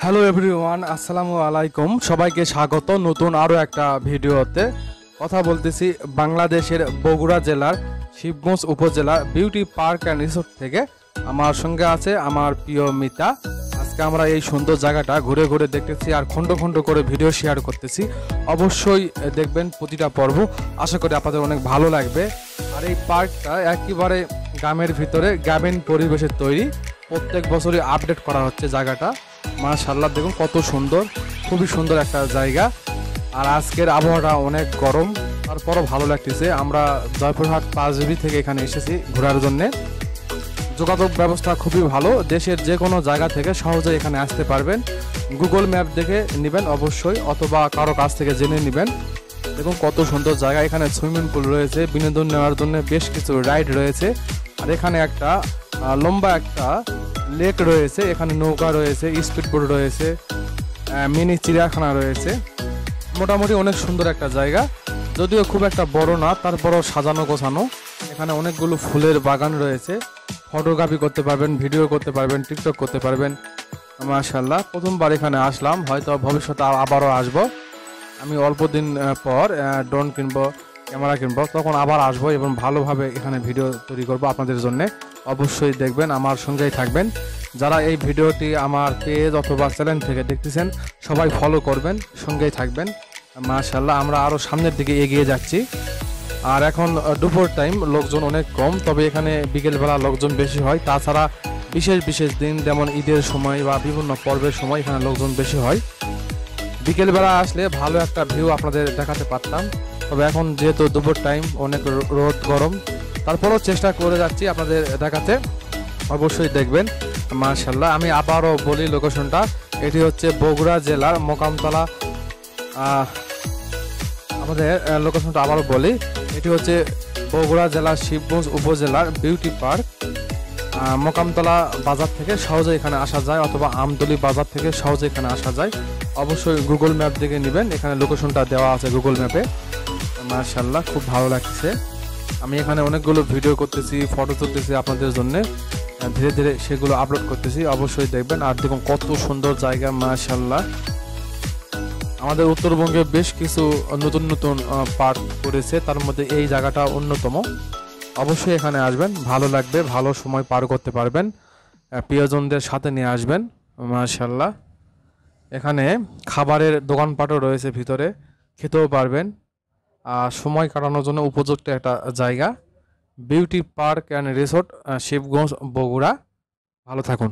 Hello everyone, আসসালামু আলাইকুম। সবাইকে স্বাগত নতুন আরও একটা ভিডিওতে। কথা বলতেছি বাংলাদেশের বগুড়া জেলার শিবগঞ্জ উপজেলার বিউটি পার্ক অ্যান্ড রিসোর্ট থেকে। আমার সঙ্গে আছে আমার প্রিয় মিতা। আজকে আমরা এই সুন্দর জায়গাটা ঘুরে ঘুরে দেখতেছি আর খণ্ড খণ্ড করে ভিডিও শেয়ার করতেছি। অবশ্যই দেখবেন প্রতিটা পর্ব, আশা করি আপনাদের অনেক ভালো লাগবে। আর এই পার্কটা একেবারে গ্রামের ভিতরে গ্রামীণ পরিবেশে তৈরি। প্রত্যেক বছরই আপডেট করা হচ্ছে জায়গাটা। মাশাআল্লাহ, দেখুন কত সুন্দর, খুবই সুন্দর একটা জায়গা। আর আজকের আবহাওয়াটা অনেক গরম, তারপরও ভালো লাগতেছে। আমরা জয়পুরহাট 5 থেকে এখানে এসেছি ঘোরার জন্যে। যোগাযোগ ব্যবস্থা খুবই ভালো, দেশের যে কোনো জায়গা থেকে সহজে এখানে আসতে পারবেন। গুগল ম্যাপ দেখে নেবেন অবশ্যই, অথবা কারো কাছ থেকে জেনে নেবেন। দেখুন কত সুন্দর জায়গা। এখানে সুইমিং পুল রয়েছে, বিনোদন নেওয়ার জন্য বেশ কিছু রাইড রয়েছে। আর এখানে একটা লম্বা একটা লেক রয়েছে, এখানে নৌকা রয়েছে, স্পিডবোট রয়েছে, মিনি চিড়িয়াখানা রয়েছে। মোটামুটি অনেক সুন্দর একটা জায়গা, যদিও খুব একটা বড় না, তারপরও সাজানো গোছানো। এখানে অনেকগুলো ফুলের বাগান রয়েছে, ফটোগ্রাফি করতে পারবেন, ভিডিও করতে পারবেন, টিকটক করতে পারবেন। মাশাআল্লাহ, প্রথমবার এখানে আসলাম, হয়তো ভবিষ্যতে আবারও আসবো। আমি অল্প দিন পর ড্রোন কিনবো, ক্যামেরা কিনবো, তখন আবার আসবো এবং ভালোভাবে এখানে ভিডিও তৈরি করবো আপনাদের জন্যে। অবশ্যই দেখবেন, আমার সঙ্গেই থাকবেন। যারা এই ভিডিওটি আমার পেজ অথবা চ্যানেল থেকে দেখতেছেন সবাই ফলো করবেন, সঙ্গেই থাকবেন। মাশাআল্লাহ, আমরা আরও সামনের দিকে এগিয়ে যাচ্ছি। আর এখন দুপুর টাইম, লোকজন অনেক কম, তবে এখানে বিকেলবেলা লোকজন বেশি হয়। তাছাড়া বিশেষ বিশেষ দিন যেমন ঈদের সময় বা বিভিন্ন পর্বের সময় এখানে লোকজন বেশি হয়। বিকেলবেলা আসলে ভালো একটা ভিউ আপনাদের দেখাতে পারতাম, তবে এখন যেহেতু দুপুর টাইম, অনেক রোদ গরম, তারপরেও চেষ্টা করে যাচ্ছি আপনাদের দেখাতে। অবশ্যই দেখবেন। মাশাআল্লাহ, আমি আবারও বলি লোকেশনটা, এটি হচ্ছে বগুড়া জেলার মোকামতলা। আমাদের লোকেশনটা আবারও বলি, এটি হচ্ছে বগুড়া জেলার শিবগঞ্জ উপজেলার বিউটি পার্ক। মোকামতলা বাজার থেকে সহজে এখানে আসা যায়, অথবা আমতলী বাজার থেকে সহজে এখানে আসা যায়। অবশ্যই গুগল ম্যাপ দেখে নেবেন, এখানে লোকেশনটা দেওয়া আছে গুগল ম্যাপে। মাশাআল্লাহ, খুব ভালো লাগছে। আমি এখানে অনেকগুলো ভিডিও করতেছি, ফটো তুলতেছি আপনাদের জন্য, ধীরে ধীরে সেগুলো আপলোড করতেছি। অবশ্যই দেখবেন। আর দেখুন কত সুন্দর জায়গা, মাশাআল্লাহ। আমাদের উত্তরবঙ্গে বেশ কিছু নতুন নতুন পার্ক করেছে, তার মধ্যে এই জায়গাটা অন্যতম। অবশ্যই এখানে আসবেন, ভালো লাগবে, ভালো সময় পার করতে পারবেন, প্রিয়জনদের সাথে নিয়ে আসবেন। মাশাআল্লাহ, এখানে খাবারের দোকানপাটও রয়েছে, ভিতরে খেতেও পারবেন। আর সময় কাটানোর জন্য উপযুক্ত একটা জায়গা, beauty park and resort, Shibganj, Bogura. ভালো থাকুন।